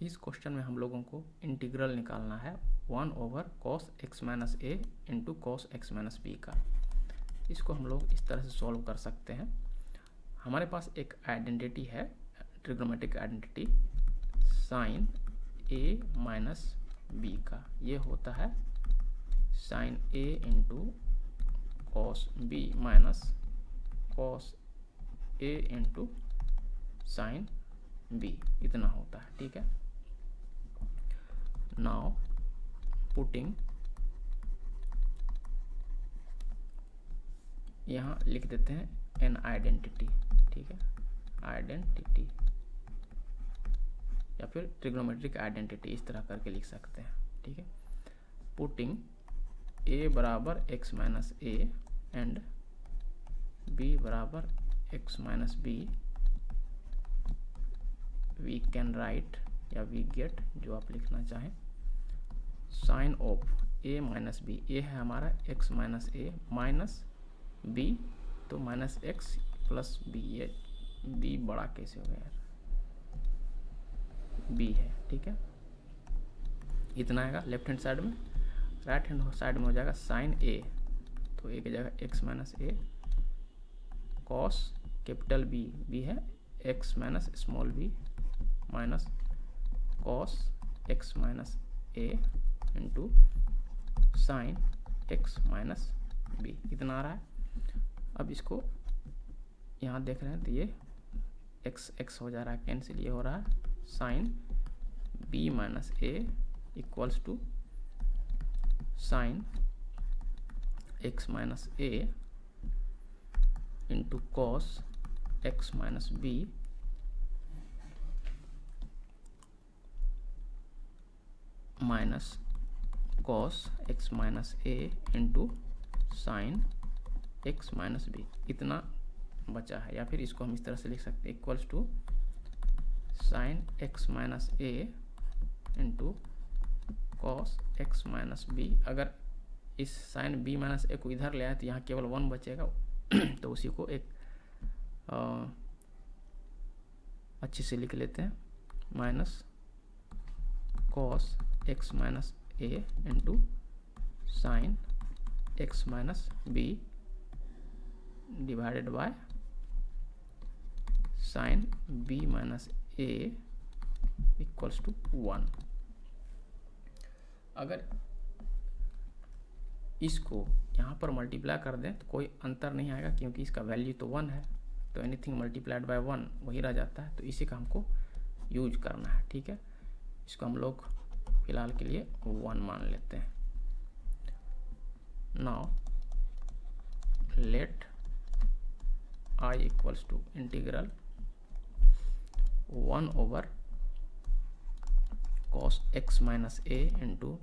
इस क्वेश्चन में हम लोगों को इंटीग्रल निकालना है 1/cos x minus a into cos x minus b का। इसको हम लोग इस तरह से सॉल्व कर सकते हैं। हमारे पास एक आइडेंटिटी है, trigonometric identity sine a minus b का। ये होता है साइन a इंटू कॉस बी minus cos a into sine b, इतना होता है। ठीक है, नाउ पुटिंग, यहाँ लिख देते हैं एन आइडेंटिटी। ठीक है, आइडेंटिटी या फिर ट्रिग्नोमेट्रिक आइडेंटिटी, इस तरह करके लिख सकते हैं। ठीक है, पुटिंग a बराबर x minus a and b बराबर x minus b, we can write या वी गेट, जो आप लिखना चाहें, sine of a minus b. A है हमारा x minus a minus b, तो माइनस एक्स प्लस बी। ये b बड़ा कैसे हो गया यार, b है। ठीक है, इतना आएगा लेफ्ट हैंड साइड में। राइट हैंड साइड में हो जाएगा साइन a, तो a की जगह x माइनस ए कॉस कैपिटल B, b है x minus small b minus cos x minus a into sine x minus b, इतना आ रहा है। अब इसको यहाँ देख रहे हैं तो ये x x हो जा रहा है, कैंसिल, ये हो रहा है sine b minus a equals to sine x minus a into cos x minus b minus cos x minus a into sine x minus b, इतना बचा है। या फिर इसको हम इस तरह से लिख सकते हैं, equals to sine x minus a into cos x minus b। अगर इस साइन b माइनस a को इधर ले आए तो यहाँ केवल 1 बचेगा, तो उसी को एक अच्छे से लिख लेते हैं, minus cos x minus a into sine x minus b divided by sine b minus a equals to 1। अगर इसको यहाँ पर मल्टीप्लाई कर दें तो कोई अंतर नहीं आएगा, क्योंकि इसका वैल्यू तो 1 है, तो एनीथिंग मल्टीप्लाइड बाय 1 वही रह जाता है, तो इसी का हमको यूज करना है। ठीक है, इसको हम लोग फिलहाल के लिए 1 मान लेते हैं। Now let I equals to integral 1/cos x minus a into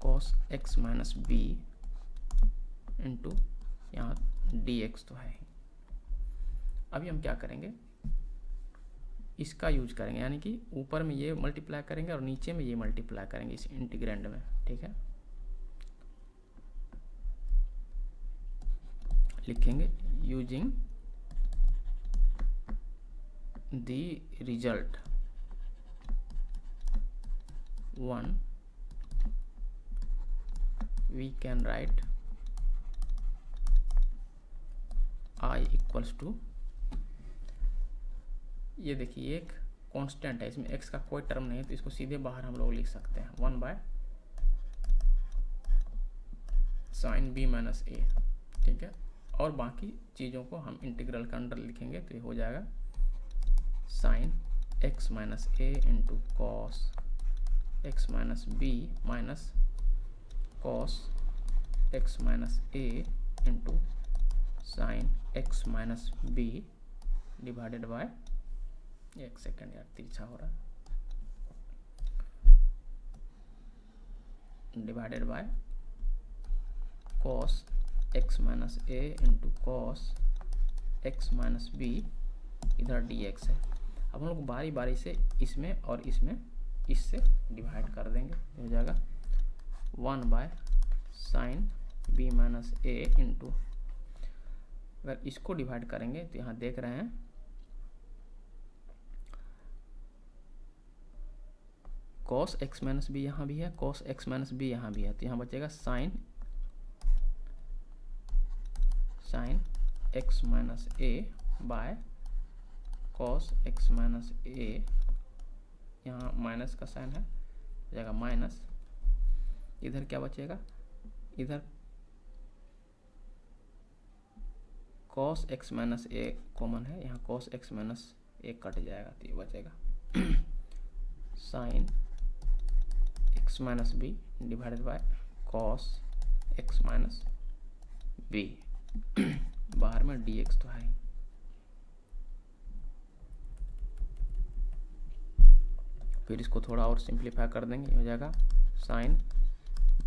cos x minus b into यहाँ dx तो है। अभी हम क्या करेंगे, इसका यूज करेंगे, यानी कि ऊपर में ये मल्टीप्लाई करेंगे और नीचे में ये मल्टीप्लाई करेंगे इस इंटीग्रेंड में। ठीक है, लिखेंगे using the result 1 we can write I equals to, ये देखिए एक कांस्टेंट है, इसमें x का कोई टर्म नहीं है, तो इसको सीधे बाहर हम लोग लिख सकते हैं 1 by sine b minus a। ठीक है, और बाकी चीज़ों को हम इंटीग्रल के अंडर लिखेंगे, तो ये हो जाएगा sine x minus a into cos x minus b minus cos x minus a into sine x minus b divided by, एक सेकेंड यार तिरछा हो रहा है, divided by cos x minus a into cos x minus b, इधर dx है। अब हम लोग बारी बारी से इसमें और इसमें इससे डिवाइड कर देंगे, हो जाएगा 1 by sine b minus a into, अगर इसको डिवाइड करेंगे तो यहाँ देख रहे हैं कॉस एक्स माइनस बी यहाँ भी है, कॉस एक्स माइनस बी यहाँ भी है, तो यहाँ बचेगा sine x minus a by cos x minus a, यहाँ माइनस का साइन है, हो जाएगा माइनस, इधर क्या बचेगा, इधर cos x minus a common है, यहाँ cos x minus a cut जाएगा, तो ये बचेगा sine x minus b divided by cos x minus b, बाहर में डी एक्स तो है। फिर इसको थोड़ा और सिंप्लीफाई कर देंगे, हो जाएगा sine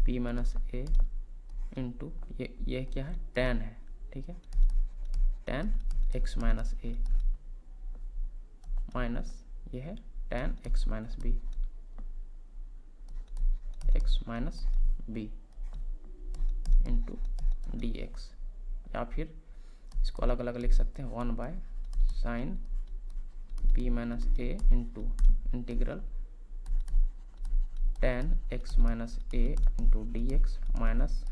b minus a into ये क्या है, टेन है, ठीक है, tan x minus a minus ये है tan x minus b, x minus b into d x, या फिर इसको अलग अलग लिख सकते हैं, 1 by sine b minus a into integral tan x minus a into d x minus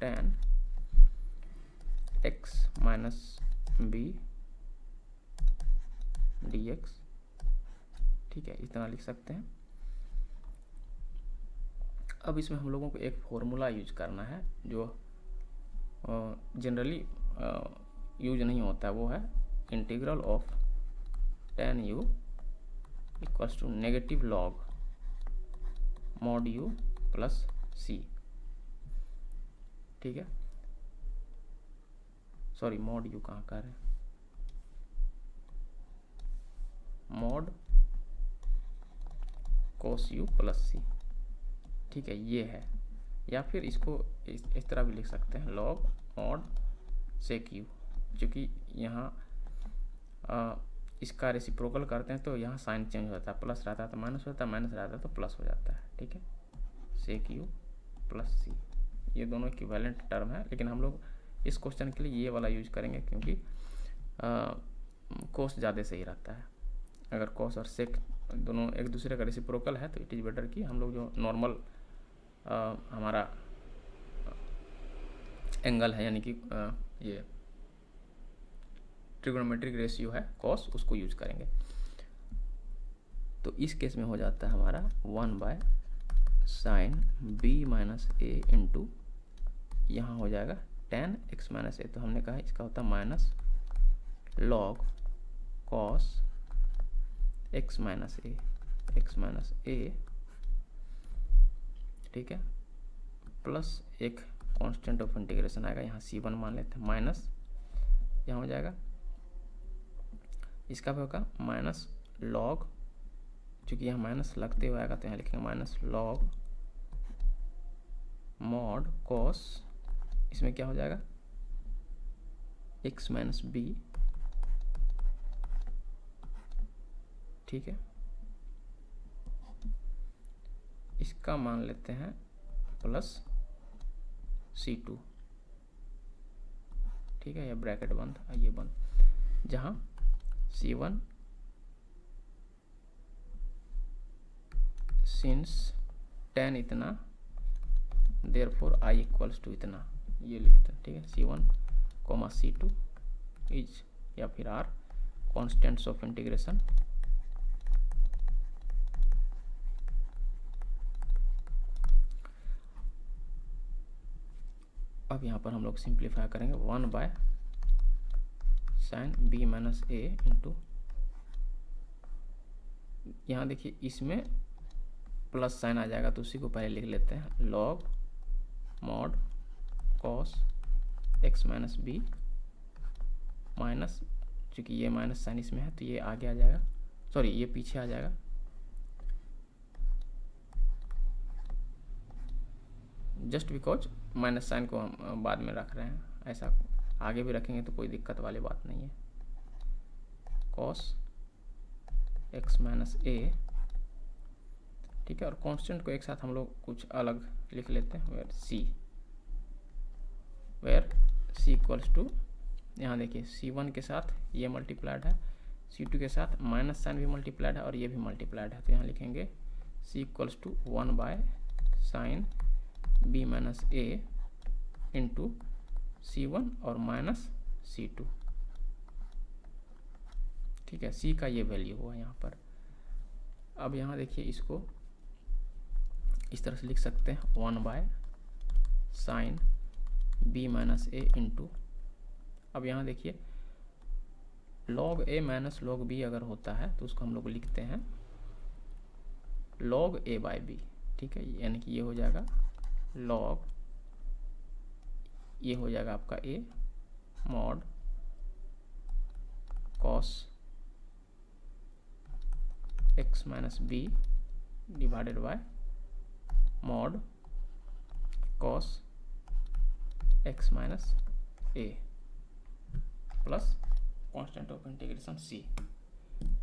tan x minus b d x, ठीक है, इतना लिख सकते हैं। अब इसमें हम लोगों को एक फॉर्मूला यूज करना है जो जनरली यूज नहीं होता है, वो है integral of tan u equals to negative log mod u plus c, ठीक है, सॉरी मॉड यू कहाँ कर रहे हैं, mod cos u plus c, ठीक है, ये है, या फिर इसको इस तरह भी लिख सकते हैं, लॉग मॉड सेक यू, क्योंकि यहाँ इसका रेसिप्रोकल करते हैं तो यहाँ साइन चेंज हो जाता है, प्लस रहता है तो माइनस होता है, माइनस रहता है तो प्लस हो जाता है, ठीक है, सेक यू प्लस सी, ये दोनों इक्विवेलेंट टर्म है, लेकिन हम लोग इस क्वेश्चन के लिए ये वाला यूज करेंगे क्योंकि कोस ज़्यादा सही रहता है। अगर कोस और सेक दोनों एक दूसरे का रेसिप्रोकल है तो इट इज़ बेटर कि हम लोग जो नॉर्मल हमारा एंगल है, यानी कि ये ट्रिगोनोमेट्रिक रेशियो है कॉस, उसको यूज करेंगे। तो इस केस में हो जाता है हमारा 1 by sine b minus a into, यहाँ हो जाएगा टेन एक्स माइनस ए, तो हमने कहा इसका होता है minus log cos x minus a, ठीक है, प्लस एक कांस्टेंट ऑफ इंटीग्रेशन आएगा, यहाँ C1 मान लेते हैं, माइनस यहाँ हो जाएगा, इसका भी होगा माइनस लॉग, चूँकि यहाँ माइनस लगते हुए आएगा तो यहाँ लिखेंगे माइनस लॉग मॉड कॉस, इसमें क्या हो जाएगा एक्स माइनस बी, ठीक है, इसका मान लेते हैं प्लस C2, ठीक है, ये ब्रैकेट बंद, ये बंद, जहाँ C1 सिंस 10 इतना देयरफॉर I इक्वल्स टू इतना, ये लिखते हैं, ठीक है, C1 कॉमा C2 इज या फिर R कॉन्स्टेंट्स ऑफ इंटीग्रेशन, अब यहाँ पर हम लोग सिंप्लीफाई करेंगे 1 by sine b minus a into, यहाँ देखिए इसमें प्लस साइन आ जाएगा तो उसी को पहले लिख लेते हैं, log mod cos x minus b minus, चूँकि ये माइनस साइन इसमें है तो ये आगे आ जाएगा, सॉरी ये पीछे आ जाएगा, जस्ट बिकॉज माइनस साइन को हम बाद में रख रहे हैं, ऐसा आगे भी रखेंगे तो कोई दिक्कत वाली बात नहीं है, कॉस एक्स माइनस ए, ठीक है, और कांस्टेंट को एक साथ हम लोग कुछ अलग लिख लेते हैं, वेयर सी इक्वल्स टू, यहाँ देखिए C1 के साथ ये मल्टीप्लाइड है, C2 के साथ माइनस साइन भी मल्टीप्लाइड है और ये भी मल्टीप्लाइड है, तो यहाँ लिखेंगे c equals to 1 by sine b minus a into C1 और माइनस C2। ठीक है, C का ये वैल्यू हुआ यहाँ पर। अब यहाँ देखिए, इसको इस तरह से लिख सकते हैं 1 by sine b minus a into, अब यहाँ देखिए log a minus log b अगर होता है तो उसको हम लोग लिखते हैं log a बाय b। ठीक है, यानी कि ये हो जाएगा log, ये हो जाएगा आपका a mod cos x minus b divided bye mod cos x minus a plus constant of integration c।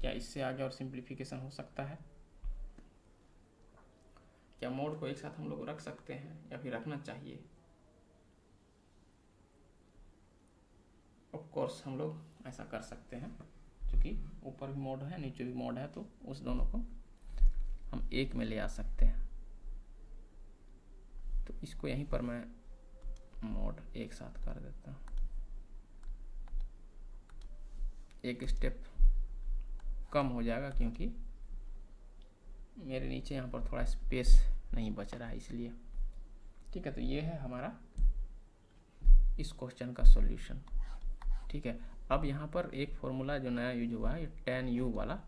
क्या इससे आगे और सिंप्लीफिकेशन हो सकता है? क्या मोड को एक साथ हम लोग रख सकते हैं या फिर रखना चाहिए? ऑफ कोर्स हम लोग ऐसा कर सकते हैं, क्योंकि ऊपर भी मोड है नीचे भी मोड है, तो उस दोनों को हम एक में ले आ सकते हैं। तो इसको यहीं पर मैं मोड एक साथ कर देता हूँ, एक स्टेप कम हो जाएगा क्योंकि मेरे नीचे यहाँ पर थोड़ा स्पेस नहीं बच रहा है, इसलिए। ठीक है, तो ये है हमारा इस क्वेश्चन का सॉल्यूशन। ठीक है, अब यहाँ पर एक फॉर्मूला जो नया यूज हुआ है, tan u वाला,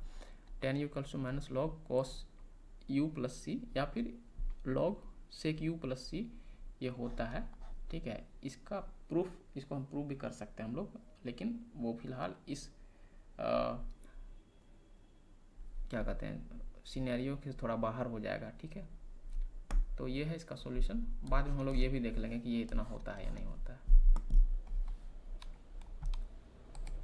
tan u equals to minus log cos u plus c या फिर log sec u plus c, ये होता है। ठीक है, इसका प्रूफ, इसको हम प्रूफ भी कर सकते हैं हम लोग, लेकिन वो फिलहाल इस क्या कहते हैं सिनेरियो के थोड़ा बाहर हो जाएगा। ठीक है, तो ये है इसका सॉल्यूशन। बाद में हम लोग ये भी देख लेंगे कि ये इतना होता है या नहीं होता है।